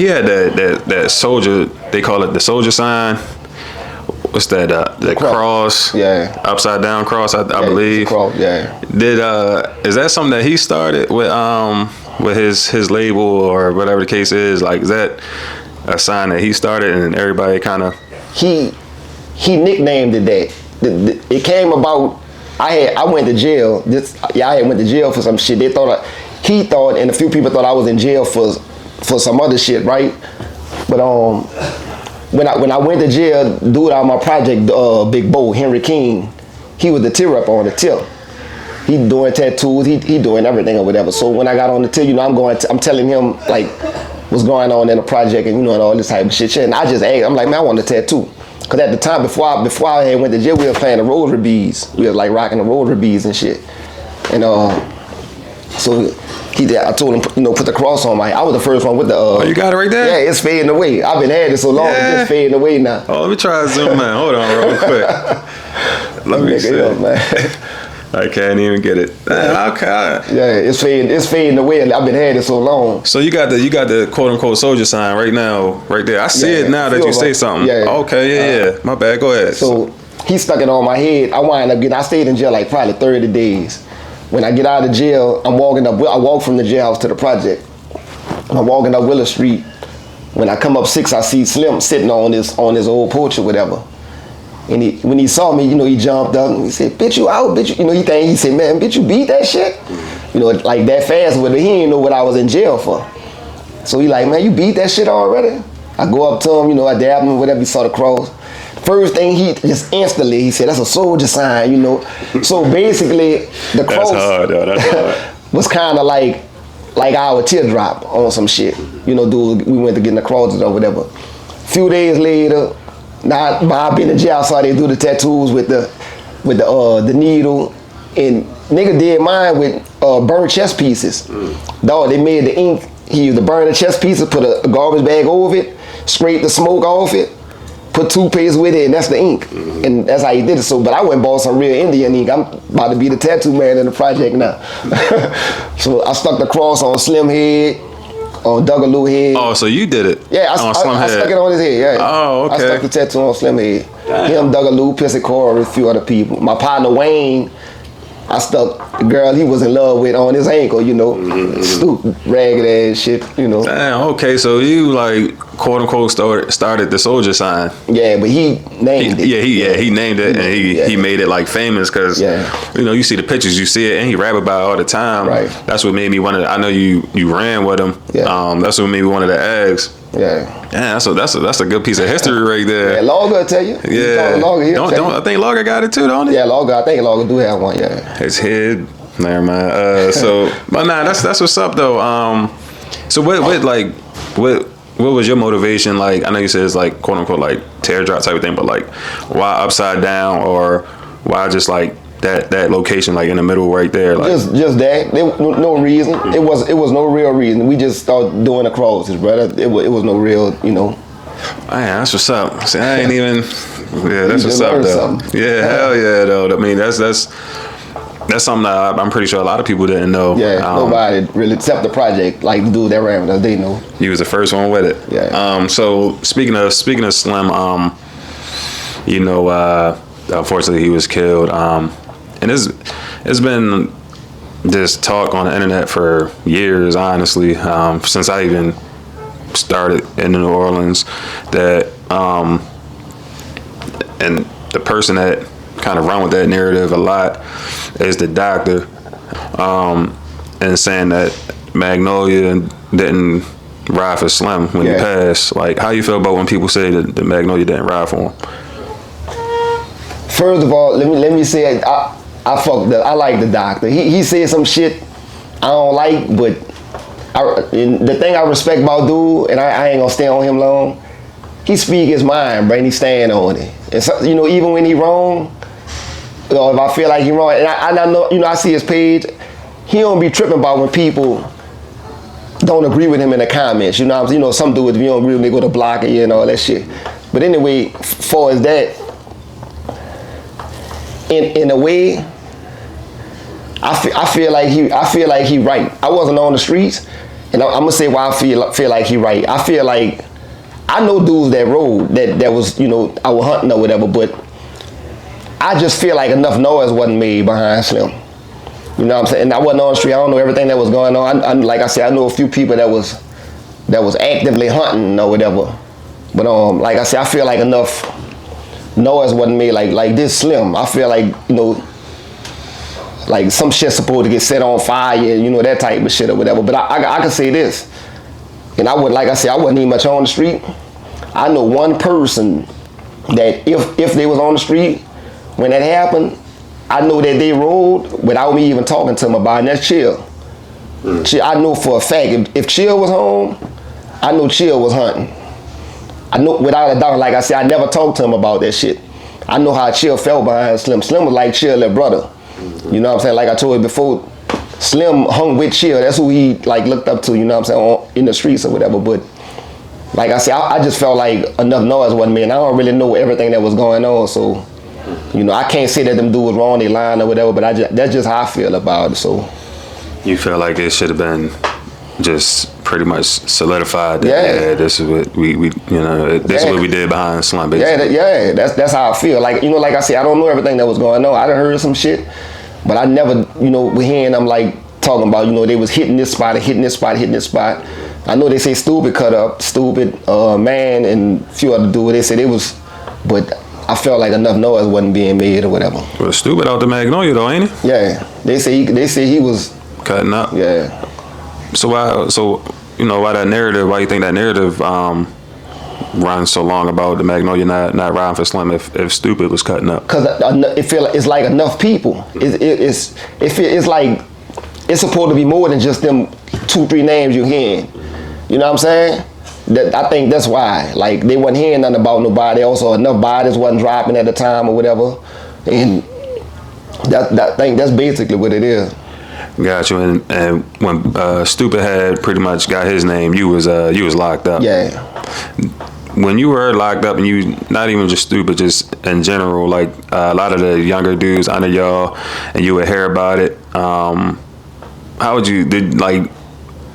he had that Soulja. They call it the Soulja sign. What's that? The cross. Yeah. Upside down cross. I believe. Cross. Yeah. Is that something that he started with his label or whatever the case is? Like, is that a sign that he started and everybody kind of? He nicknamed it that. It came about. I went to jail. I had went to jail for some shit. He thought, and a few people thought I was in jail for some other shit, right? But when I went to jail, dude on my project, Big Bo, Henry King, he was the tear up on the tip. He doing tattoos, he doing everything or whatever. So when I got on the tip, I'm telling him like what's going on in the project and and all this type of shit. And I just asked, I'm like, man, I want a tattoo. Cause at the time before I had went to jail, we were playing the rosary beads. We were like rocking the rosary beads and shit. And so I told him, put the cross on I was the first one with the. Oh, you got it right there? Yeah, it's fading away. I've been had it so long, it's fading away now. Oh, let me try to zoom in. Hold on real quick. Let me see. Up, man. I can't even get it. Okay. Yeah, it's fading away. I've been had it so long. So you got the quote unquote Soulja sign right now, right there. I see it now that you say something. Yeah. Okay, yeah. My bad. Go ahead. So he stuck it on my head. I stayed in jail like probably 30 days. When I get out of jail, I walk from the jailhouse to the project. I'm walking up Willow Street. When I come up 6, I see Slim sitting on his old porch or whatever. And when he saw me, he jumped up and he said, "Bitch, you out, bitch." He said, "Man, bitch, you beat that shit?" Like that fast with it. He didn't know what I was in jail for. So he like, "Man, you beat that shit already?" I go up to him, I dab him, whatever, he saw the cross. First thing he just instantly, he said, "That's a Soulja sign," So basically, the cross That's hard, though. That's hard. was kind of like our teardrop on some shit. Dude, we went to get in the crosses or whatever. Few days later, now I've been in jail, I saw they do the tattoos with the needle, and nigga did mine with burnt chest pieces. Dog, they made the ink. He used to burn the chest pieces, put a garbage bag over it, scrape the smoke off it, put toothpaste with it, and that's the ink. And that's how he did it. So, but I went and bought some real Indian ink. I'm about to be the tattoo man in the project now. So I stuck the cross on Slim head, on Dougaloo head. Oh, so you did it? Yeah, I stuck it on his head. Yeah. Oh, okay. I stuck the tattoo on Slim head. Damn. Him, Dougaloo, Pissy Core, and a few other people. My partner Wayne, I stuck the girl he was in love with on his ankle, stupid, ragged ass shit, Damn, okay, so you like quote unquote started the Soulja sign. Yeah, but he named it. He named it, and he made it like famous because you see the pictures, you see it, and he rap about it all the time. Right. That's what made me want to. I know you ran with him. Yeah. That's what made me wanted to ask. Yeah. Yeah, that's a good piece of history right there. Yeah, Logger will tell you. Yeah. Don't I think Logger got it too, don't he? Yeah, I think Logger do have one, yeah. His head. Never mind. But nah, that's what's up though. So what was your motivation? Like, I know you said it's like quote unquote like teardrop type of thing, but like why upside down, or why just like that location like in the middle right there? Like just that. There was no reason. It was no real reason. We just started doing the crosses, brother. It was no real, Man, that's what's up. See, I ain't even. Yeah, that's what's up though. Something. Yeah, hell yeah though. I mean, that's something that I'm pretty sure a lot of people didn't know. Yeah, nobody really, except the project, like the dude that ran with us, they know. He was the first one with it. Yeah. So speaking of Slim, unfortunately he was killed. And it's been this talk on the internet for years, honestly, since I even started in New Orleans, that and the person that kind of run with that narrative a lot is the doctor, and saying that Magnolia didn't ride for Slim when he passed. Like, how you feel about when people say that Magnolia didn't ride for him? First of all, let me say I like the doctor. He said some shit I don't like, but the thing I respect about dude, and I ain't gonna stay on him long, he speak his mind, bro, and he stand on it. And so, even when he wrong, if I feel like he wrong, and I know, I see his page, he don't be tripping about when people don't agree with him in the comments. Some dudes, if you don't agree with me, they go to block you and all that shit. But anyway, far as that, in a way, I feel like he right. I wasn't on the streets. and I'm gonna say why I feel like he right. I feel like I know dudes that rode that was, you know, I was hunting or whatever, but I just feel like enough noise wasn't made behind Slim. You know what I'm saying? And I wasn't on the street. I don't know everything that was going on. I like I said, I know a few people that was actively hunting or whatever. But like I said, I feel like enough noise wasn't made like this Slim. I feel like, you know, like some shit's supposed to get set on fire, you know, that type of shit or whatever. But I can say this, and like I said, I wasn't even much on the street. I know one person that if they was on the street when that happened, I know that they rode without me even talking to them about it, and that's Chill. I know for a fact, if Chill was home, I know Chill was hunting. I know without a doubt, like I said, I never talked to him about that shit. I know how Chill felt behind Slim. Slim was like Chill, little brother. You know what I'm saying? Like I told you before, Slim hung with Chill. That's who he like looked up to, you know what I'm saying, in the streets or whatever. But like I said, I just felt like enough noise wasn't made. And I don't really know everything that was going on, so you know, I can't say that them dudes wrong, they lying or whatever, but that's just how I feel about it. So you feel like it should have been just pretty much solidified that yeah, this is what we you know, this is what we did behind Slim, basically. Yeah, that's how I feel. Like, you know, like I said, I don't know everything that was going on. I done heard some shit, but I never, you know, we hearing them like talking about, you know, they was hitting this spot and hitting this spot, hitting this spot. I know they say Stupid cut up, Stupid, Man, and a few other dudes. They said it was, but I felt like enough noise wasn't being made or whatever. Well, Stupid out the Magnolia though, ain't he? Yeah, they say he was cutting up. Yeah. So you know, why you think that narrative runs so long about the Magnolia not riding for Slim if Stupid was cutting up? Cause it feel like it's like enough people. It's like it's supposed to be more than just them 2-3 names you hearing. You know what I'm saying? I think that's why. Like they wasn't hearing nothing about nobody. Also enough bodies wasn't dropping at the time or whatever. And I think that's basically what it is. Got you. And when Stupid had pretty much got his name, you was locked up. Yeah. When you were locked up, and you not even just Stupid, just in general, like a lot of the younger dudes under y'all, and you would hear about it. How would you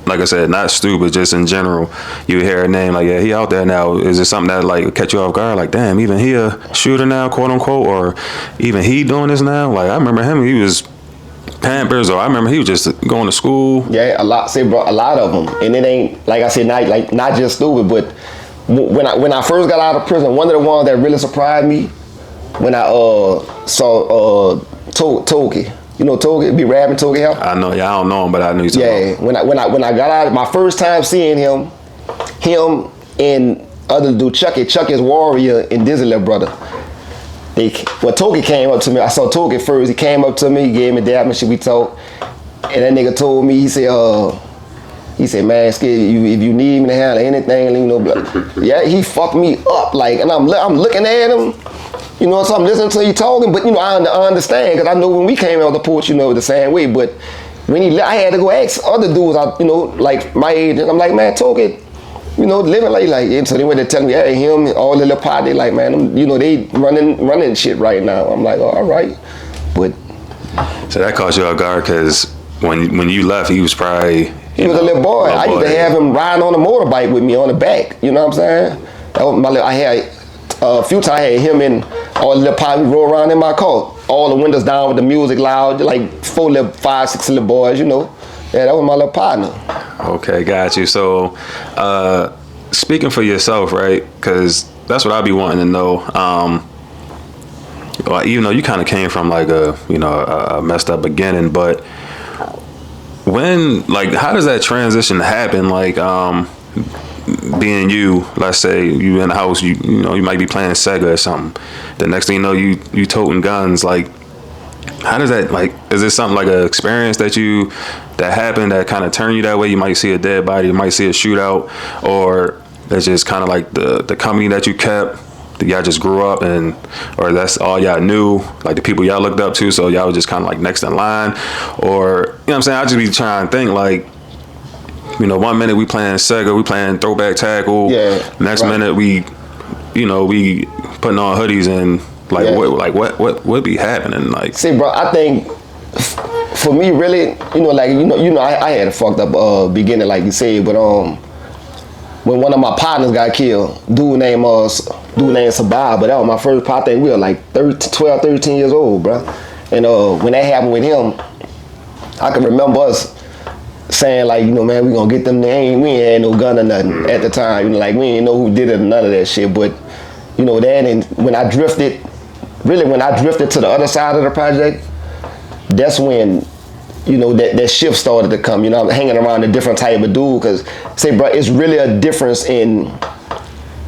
like I said, not Stupid, just in general, you would hear a name like, yeah, he out there now. Is it something that like catch you off guard? Like, damn, even he a shooter now, quote unquote, or even he doing this now? Like I remember him, he was Pampers, or I remember he was just going to school. Yeah, a lot of them, and it ain't like I said, not just Stupid, but when I first got out of prison, one of the ones that really surprised me when I saw Toki. You know Toki, be rapping Toki help? I know, yeah, I don't know him, but I knew. Yeah, when I got out, my first time seeing him and other dude Chucky's Warrior and Dizzy little brother. Toki came up to me. I saw Toki first. He came up to me, he gave me dap and shit. We talked, and that nigga told me, he said, man, Skid, if you need me to handle anything, you know, yeah, he fucked me up, like, and I'm looking at him, you know, so I'm listening to you talking, but you know, I understand, because I know when we came out the porch, you know, the same way, but when I had to go ask other dudes, you know, like my age, and I'm like, man, Toki, you know, living like, and so they went to tell me, hey, him, all the little party, like, man, you know, they running shit right now. I'm like, oh, all right, but. So that caught you off guard, because when you left, he was probably. He was a little boy. I used to have him riding on a motorbike with me on the back. You know what I'm saying? That was I had a few times I had him and all the little party roll around in my car. All the windows down with the music loud, like 5, 6 little boys, you know. Yeah, that was my little partner. Okay, got you. So, speaking for yourself, right? Because that's what I be wanting to know. Even though you kind of came from like a messed up beginning, but how does that transition happen? Like, being you, let's say you in the house, you know, you might be playing Sega or something. The next thing you know, you toting guns. Like, how does that, like, is this something like an experience that happened that kind of turned you that way? You might see a dead body, you might see a shootout, or that's just kind of like the company that you kept, that y'all just grew up in, or that's all y'all knew, like the people y'all looked up to, so y'all was just kind of like next in line, or, you know what I'm saying? I just be trying to think, like, you know, 1 minute we playing Sega, we playing throwback tackle, next minute we putting on hoodies and like what be happening? Like, see, bro, I think for me, really, I had a fucked up beginning, like you said, but when one of my partners got killed, dude named Sabah, but that was my first part. I think we were like 12, 13 years old, bro. And when that happened with him, I can remember us saying like, man, we gonna get them. We ain't had no gun or nothing at the time. Like we ain't know who did it or none of that shit. But that, and when I drifted to the other side of the project, that's when that shift started to come. I'm hanging around a different type of dude, because say, bro, it's really a difference in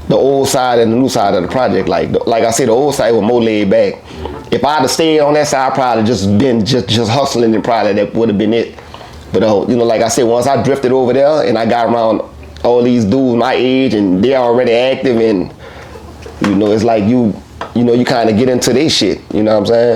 the old side and the new side of the project. Like I said, the old side was more laid back. If I'd have stayed on that side, I'd probably just been just hustling, and probably that would have been it. But like I said, once I drifted over there and I got around all these dudes my age and they're already active, and it's like you kind of get into their shit. You know what I'm saying?